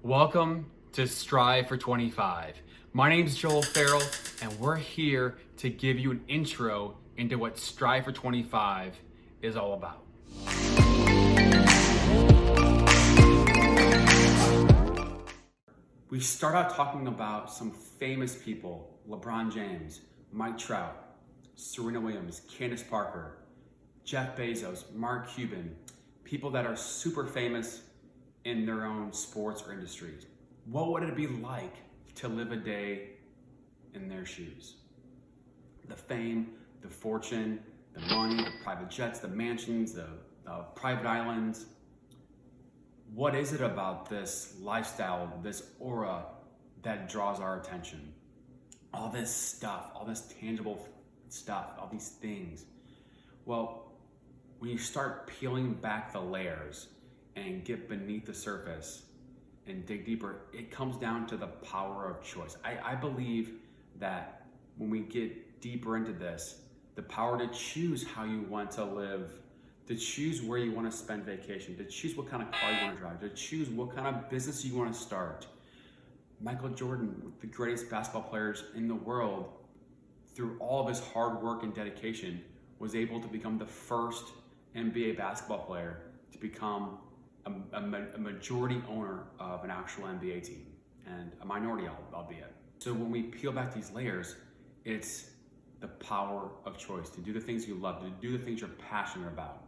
Welcome to Strive for 25. My name is Joel Farrell, and we're here to give you an intro into what Strive for 25 is all about. We start out talking about some famous people: LeBron James, Mike Trout, Serena Williams, Candace Parker, Jeff Bezos, Mark Cuban, people that are super famous in their own sports or industries. What would it be like to live a day in their shoes? The fame, the fortune, the money, the private jets, the mansions, the private islands. What is it about this lifestyle, this aura that draws our attention? All this stuff, all this tangible stuff, all these things. Well, when you start peeling back the layers and get beneath the surface and dig deeper, it comes down to the power of choice. I believe that when we get deeper into this, the power to choose how you want to live, to choose where you want to spend vacation, to choose what kind of car you want to drive, to choose what kind of business you want to start. Michael Jordan, the greatest basketball players in the world, through all of his hard work and dedication, was able to become the first NBA basketball player to become a majority owner of an actual NBA team, and a minority albeit. So when we peel back these layers, it's the power of choice to do the things you love, to do the things you're passionate about.